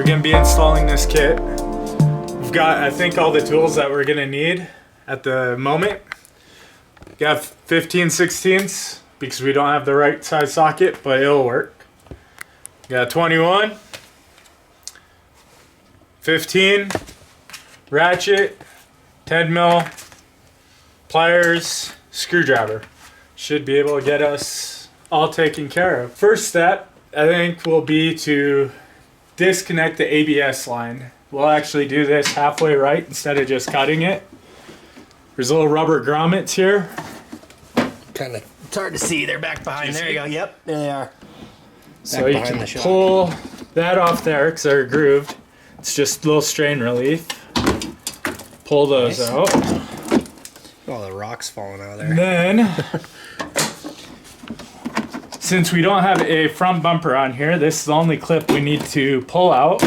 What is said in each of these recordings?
gonna be installing this kit. We've got, I think, all the tools that we're gonna need at the moment. We got 15/16 because we don't have the right size socket, but it'll work. We got 21, 15, ratchet, 10 mil, pliers, screwdriver. Should be able to get us all taken care of. First step, I think, will be to disconnect the ABS line. We'll actually do this halfway right instead of just cutting it. There's little rubber grommets here. Kind of, it's hard to see. They're back behind. There you go. Yep, there they are. So you can pull that off there because they're grooved. It's just a little strain relief. Pull those out. All the rocks falling out of there. And then, since we don't have a front bumper on here, this is the only clip we need to pull out.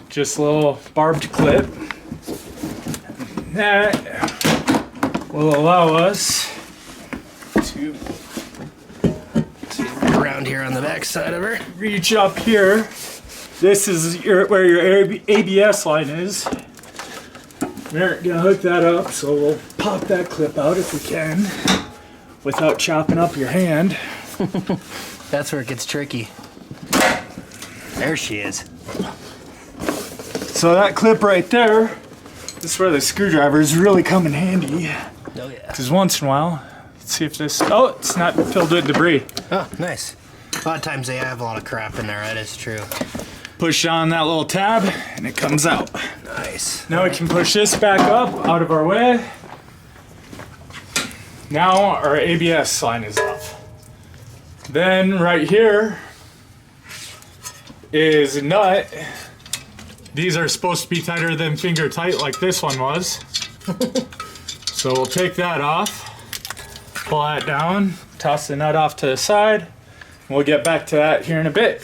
Just a little barbed clip. That will allow us to around here on the back side of her. Reach up here. This is where your ABS line is. We're gonna hook that up, so we'll pop that clip out if we can without chopping up your hand. That's where it gets tricky. There she is. So that clip right there, this is where the screwdrivers really come in handy. Oh yeah. Because once in a while, let's see if this, oh, it's not filled with debris. Oh, nice. A lot of times they have a lot of crap in there, that is true. Push on that little tab and it comes out. Nice. Now we can push this back up out of our way. Now our ABS line is off. Then right here is a nut. These are supposed to be tighter than finger tight like this one was. So we'll take that off, pull that down, toss the nut off to the side. We'll get back to that here in a bit.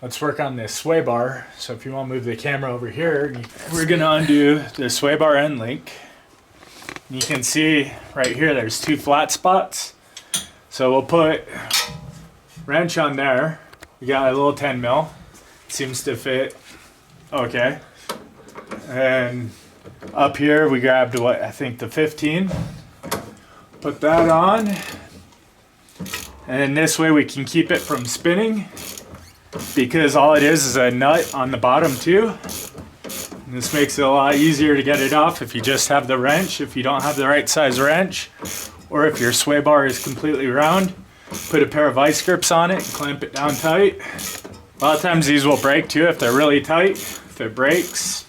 Let's work on this sway bar. So if you want to move the camera over here, we're gonna undo the sway bar end link. You can see right here, there's two flat spots. So we'll put wrench on there. We got a little 10 mil. Seems to fit okay. And up here, we grabbed what, I think the 15. Put that on. And this way we can keep it from spinning, because all it is a nut on the bottom too. And this makes it a lot easier to get it off if you just have the wrench, if you don't have the right size wrench, or if your sway bar is completely round, put a pair of vice grips on it and clamp it down tight. A lot of times these will break too if they're really tight. If it breaks,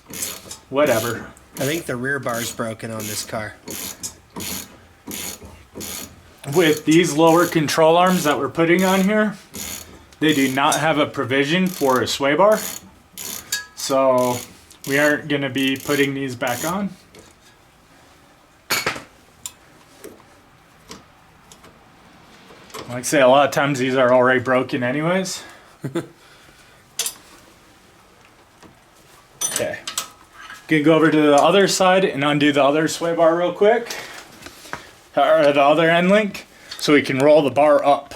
whatever. I think the rear bar's broken on this car. With these lower control arms that we're putting on here, they do not have a provision for a sway bar. So we aren't going to be putting these back on. Like I say, a lot of times these are already broken anyways. Okay. Gonna go over to the other side and undo the other sway bar real quick. Or the other end link, so we can roll the bar up.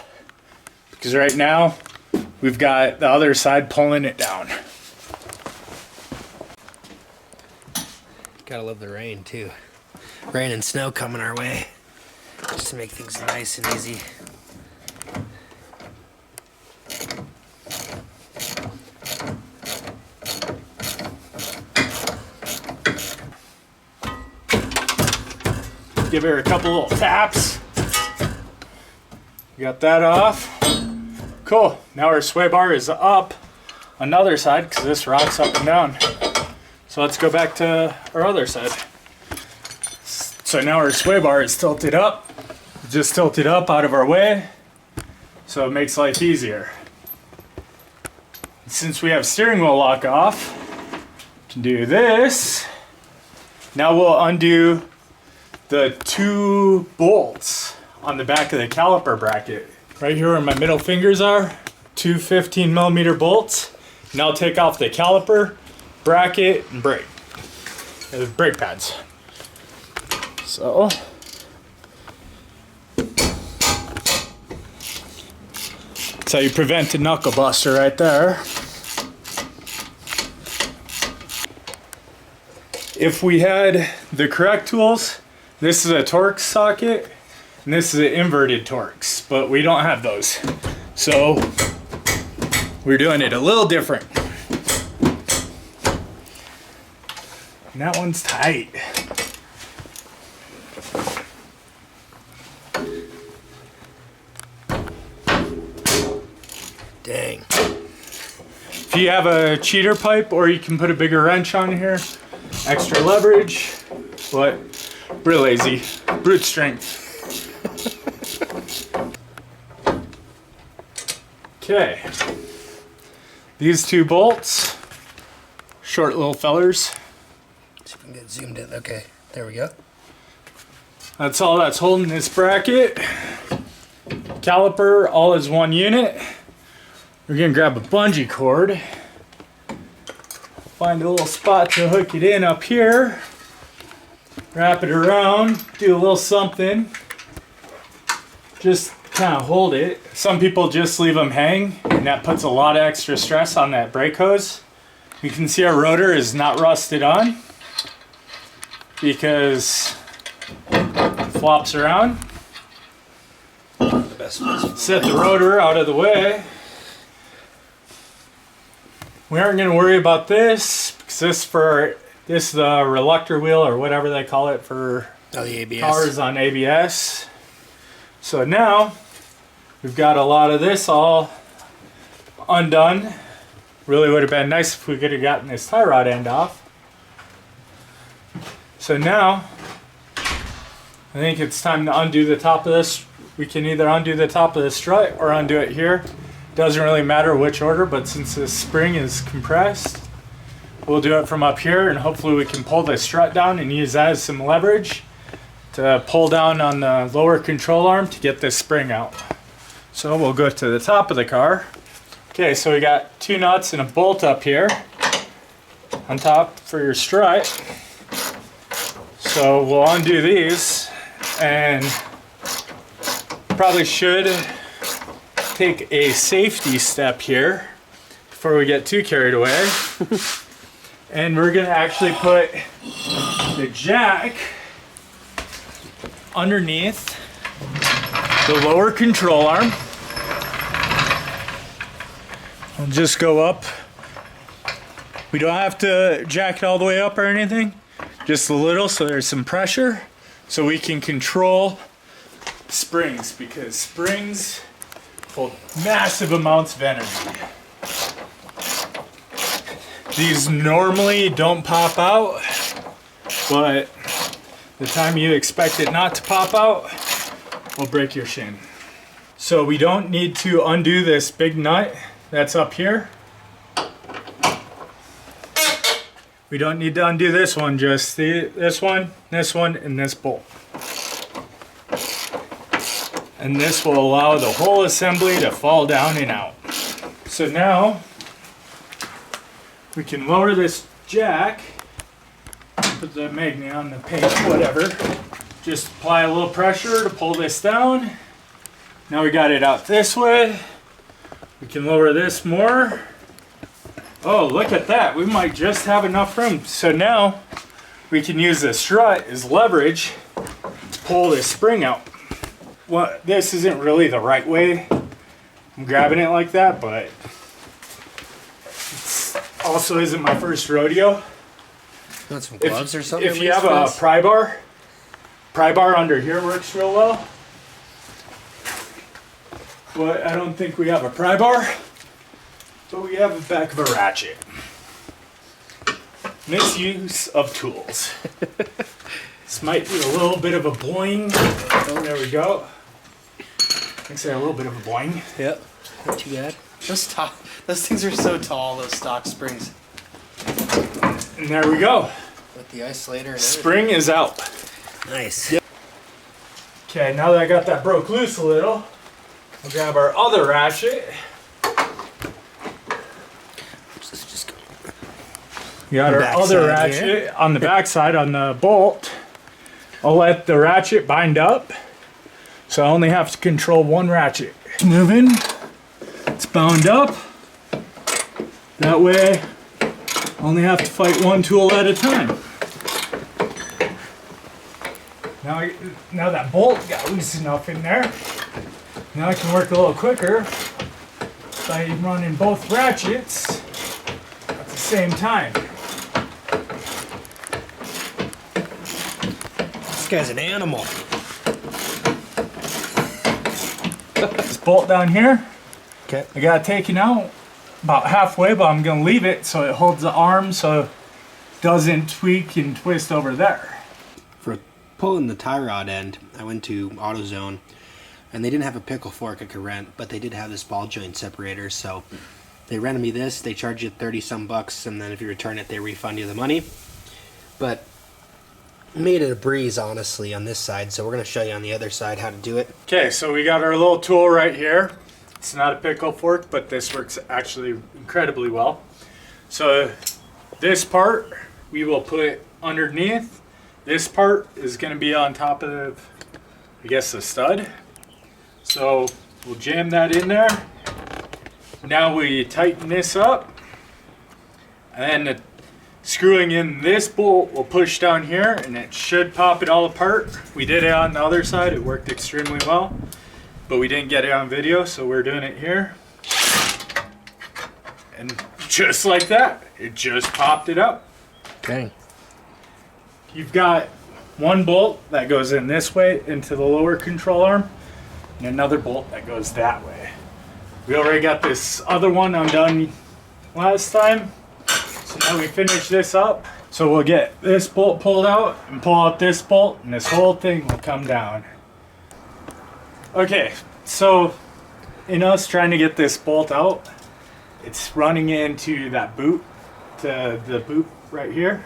Because right now, we've got the other side pulling it down. Gotta love the rain too. Rain and snow coming our way. Just to make things nice and easy. Give her a couple little taps. Got that off. Cool. Now our sway bar is up on the other side because this rocks up and down. So let's go back to our other side. So now our sway bar is tilted up. Just tilted up out of our way. So it makes life easier. Since we have steering wheel lock off, we can do this. Now we'll undo the two bolts on the back of the caliper bracket. Right here where my middle fingers are, two 15mm bolts. And I'll take off the caliper, bracket, and brake. The brake pads. So, that's how you prevent a knuckle buster right there. if we had the correct tools, this is a Torx socket and this is an inverted Torx, but we don't have those. So we're doing it a little different. And that one's tight. Dang. If you have a cheater pipe, or you can put a bigger wrench on here, extra leverage, but we're lazy. Brute strength. Okay. These two bolts, short little fellers. See if we can get zoomed in. Okay, there we go. That's all that's holding this bracket. Caliper, all is one unit. We're gonna grab a bungee cord. Find a little spot to hook it in up here. Wrap it around, do a little something. Just kind of hold it. Some people just leave them hang, and that puts a lot of extra stress on that brake hose. You can see our rotor is not rusted on because it flops around. The best Set the rotor out of the way. We aren't going to worry about this because this is the reluctor wheel, or whatever they call it for the ABS. cars on ABS. So now we've got a lot of this all undone. Really would have been nice if we could have gotten this tie rod end off. So now I think it's time to undo the top of this. We can either undo the top of the strut or undo it here. Doesn't really matter which order, but since this spring is compressed, we'll do it from up here, and hopefully we can pull the strut down and use that as some leverage to pull down on the lower control arm to get this spring out. So we'll go to the top of the car. Okay, so we got two nuts and a bolt up here on top for your strut. So we'll undo these, and probably should take a safety step here before we get too carried away. And we're gonna actually put the jack underneath the lower control arm. I'll just go up. We don't have to jack it all the way up or anything, just a little so there's some pressure so we can control springs, because springs hold massive amounts of energy. These normally don't pop out, but the time you expect it not to pop out will break your shin. So we don't need to undo this big nut that's up here. We don't need to undo this one, just this one, and this bolt. And this will allow the whole assembly to fall down and out. So now we can lower this jack, put the magnet on the paint, whatever. Just apply a little pressure to pull this down. Now we got it out this way. We can lower this more. Oh, look at that. We might just have enough room. So now we can use the strut as leverage to pull this spring out. Well, this isn't really the right way. I'm grabbing it like that, but it also isn't my first rodeo. Want some gloves or something? If you have a pry bar under here works real well. But I don't think we have a pry bar. But we have the back of a ratchet. Misuse of tools. This might be a little bit of a boing. Oh, there we go. Looks like a little bit of a boing. Yep, not too bad. Those things are so tall, those stock springs. And there we go. With the isolator and Spring is out. Nice. Yep. Okay, now that I got that broke loose a little, we'll grab our other ratchet. Just go. We got our other ratchet on the back side on the bolt. I'll let the ratchet bind up, so I only have to control one ratchet. It's moving, it's bound up. That way, I only have to fight one tool at a time. Now that bolt got loose enough in there, now I can work a little quicker by running both ratchets at the same time. This guy's an animal. This bolt down here, Okay. I got it taken out about halfway, but I'm gonna leave it so it holds the arm so it doesn't tweak and twist over there. For pulling the tie rod end, I went to AutoZone, and they didn't have a pickle fork I could rent, but they did have this ball joint separator, so they rented me this. They charge you 30 some bucks, and then if you return it, they refund you the money. But made it a breeze, honestly, on this side, so we're going to show you on the other side how to do it. Okay, so we got our little tool right here. It's not a pickle fork, but this works actually incredibly well. So this part we will put underneath. This part is going to be on top of, I guess, the stud. So we'll jam that in there. Now we tighten this up. And then screwing in this bolt will push down here and it should pop it all apart. We did it on the other side. It worked extremely well. But we didn't get it on video, so we're doing it here. And just like that, it just popped it up. Okay. You've got one bolt that goes in this way into the lower control arm, and another bolt that goes that way. We already got this other one undone last time, so now we finish this up. So we'll get this bolt pulled out and pull out this bolt, and this whole thing will come down. Okay, so in us trying to get this bolt out, it's running into that boot, to the boot right here,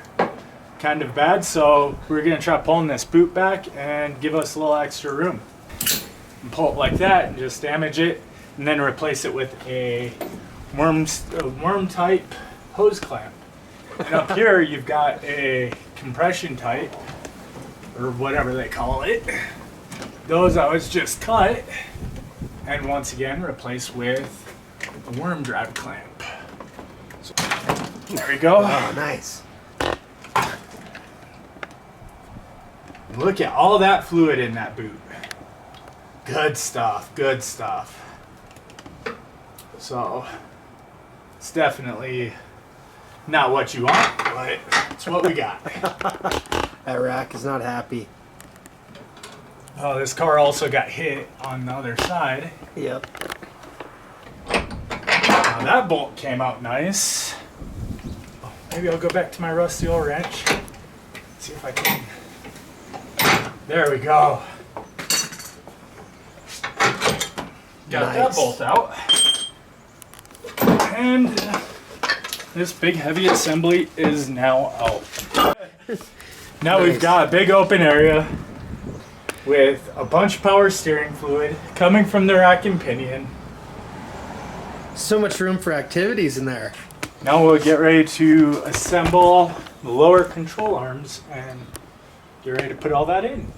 kind of bad. So we're gonna try pulling this boot back and give us a little extra room. And pull it like that and just damage it, and then replace it with a worm type hose clamp. And up here you've got a compression type, or whatever they call it. Those I was just cut, and once again replaced with a worm drive clamp. So, there we go. Oh, nice. Look at all that fluid in that boot. Good stuff, good stuff. So, it's definitely not what you want, but it's what we got. That rack is not happy. Oh, this car also got hit on the other side. Yep. Now that bolt came out nice. Maybe I'll go back to my rusty old wrench. See if I can. There we go. Got that bolt out. And this big heavy assembly is now out. Now we've got a big open area with a bunch of power steering fluid coming from the rack and pinion. So much room for activities in there. Now we'll get ready to assemble the lower control arms and get ready to put all that in.